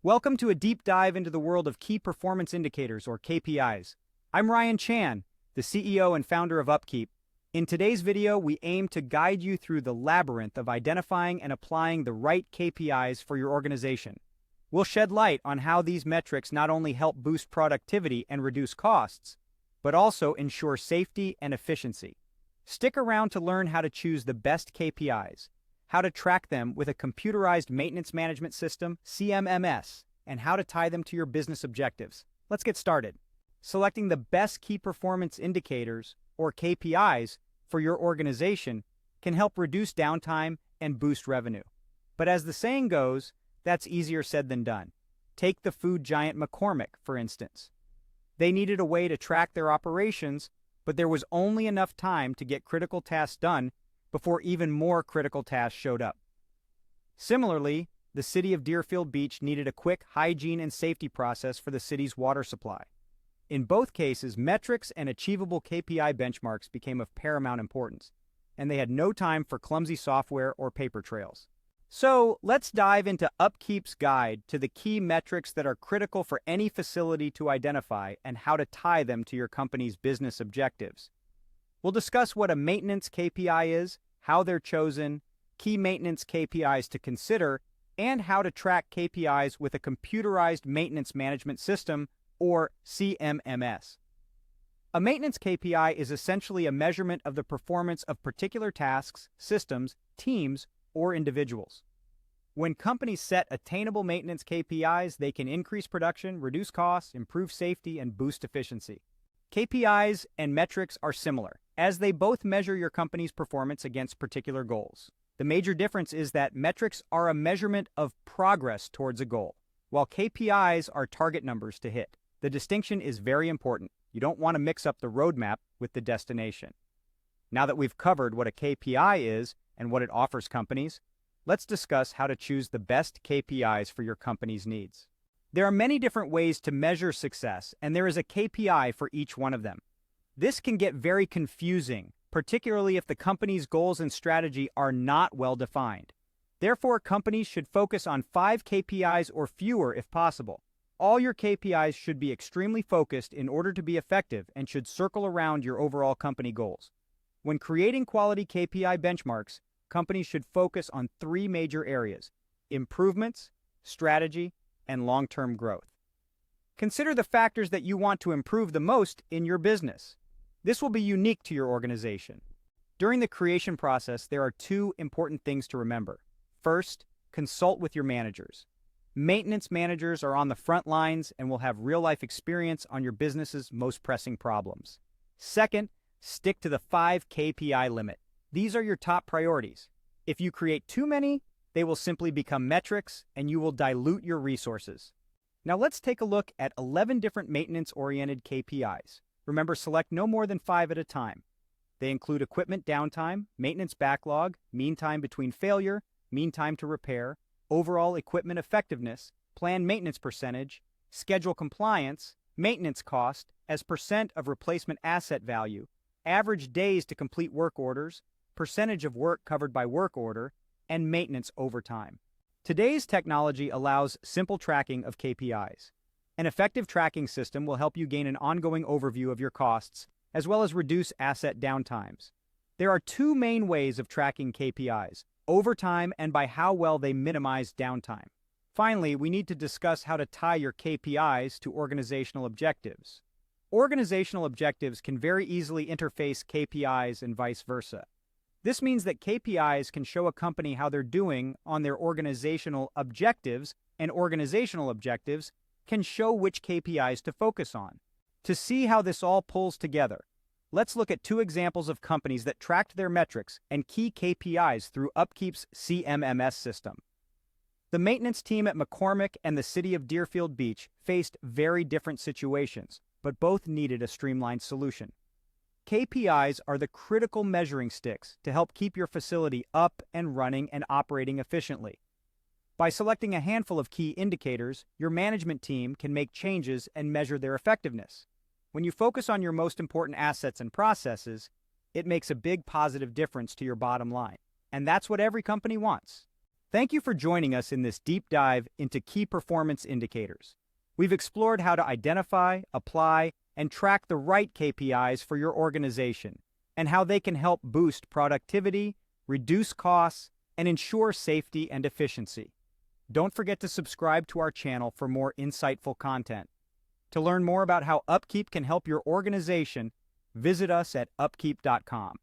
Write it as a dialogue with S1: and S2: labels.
S1: Welcome to a deep dive into the world of key performance indicators, or KPIs. I'm Ryan Chan, the CEO and founder of UpKeep. In today's video, we aim to guide you through the labyrinth of identifying and applying the right KPIs for your organization. We'll shed light on how these metrics not only help boost productivity and reduce costs, but also ensure safety and efficiency. Stick around to learn how to choose the best KPIs, how to track them with a computerized maintenance management system, CMMS, and how to tie them to your business objectives. Let's get started. Selecting the best key performance indicators, or KPIs, for your organization can help reduce downtime and boost revenue. But as the saying goes, that's easier said than done. Take the food giant McCormick, for instance. They needed a way to track their operations, but there was only enough time to get critical tasks done before even more critical tasks showed up. Similarly, the city of Deerfield Beach needed a quick hygiene and safety process for the city's water supply. In both cases, metrics and achievable KPI benchmarks became of paramount importance, and they had no time for clumsy software or paper trails. So, let's dive into UpKeep's guide to the key metrics that are critical for any facility to identify and how to tie them to your company's business objectives. We'll discuss what a maintenance KPI is, how they're chosen, key maintenance KPIs to consider, and how to track KPIs with a computerized maintenance management system, or CMMS. A maintenance KPI is essentially a measurement of the performance of particular tasks, systems, teams, or individuals. When companies set attainable maintenance KPIs, they can increase production, reduce costs, improve safety, and boost efficiency. KPIs and metrics are similar, as they both measure your company's performance against particular goals. The major difference is that metrics are a measurement of progress towards a goal, while KPIs are target numbers to hit. The distinction is very important. You don't want to mix up the roadmap with the destination. Now that we've covered what a KPI is and what it offers companies, let's discuss how to choose the best KPIs for your company's needs. There are many different ways to measure success, and there is a KPI for each one of them. This can get very confusing, particularly if the company's goals and strategy are not well defined. Therefore, companies should focus on 5 KPIs or fewer if possible. All your KPIs should be extremely focused in order to be effective and should circle around your overall company goals. When creating quality KPI benchmarks, companies should focus on 3 major areas: improvements, strategy, and long-term growth. Consider the factors that you want to improve the most in your business. This will be unique to your organization. During the creation process, there are 2 important things to remember. First, consult with your managers. Maintenance managers are on the front lines and will have real-life experience on your business's most pressing problems. Second, stick to the 5 KPI limit. These are your top priorities. If you create too many, they will simply become metrics and you will dilute your resources. Now let's take a look at 11 different maintenance-oriented KPIs. Remember, select no more than 5 at a time. They include equipment downtime, maintenance backlog, mean time between failure, mean time to repair, overall equipment effectiveness, planned maintenance percentage, schedule compliance, maintenance cost as percent of replacement asset value, average days to complete work orders, percentage of work covered by work order, and maintenance overtime. Today's technology allows simple tracking of KPIs. An effective tracking system will help you gain an ongoing overview of your costs, as well as reduce asset downtimes. There are 2 main ways of tracking KPIs: overtime and by how well they minimize downtime. Finally, we need to discuss how to tie your KPIs to organizational objectives. Organizational objectives can very easily interface KPIs and vice versa. This means that KPIs can show a company how they're doing on their organizational objectives, and organizational objectives can show which KPIs to focus on. To see how this all pulls together, let's look at 2 examples of companies that tracked their metrics and key KPIs through UpKeep's CMMS system. The maintenance team at McCormick and the city of Deerfield Beach faced very different situations, but both needed a streamlined solution. KPIs are the critical measuring sticks to help keep your facility up and running and operating efficiently. By selecting a handful of key indicators, your management team can make changes and measure their effectiveness. When you focus on your most important assets and processes, it makes a big positive difference to your bottom line. And that's what every company wants. Thank you for joining us in this deep dive into key performance indicators. We've explored how to identify, apply, and track the right KPIs for your organization, and how they can help boost productivity, reduce costs, and ensure safety and efficiency. Don't forget to subscribe to our channel for more insightful content. To learn more about how UpKeep can help your organization, visit us at upkeep.com.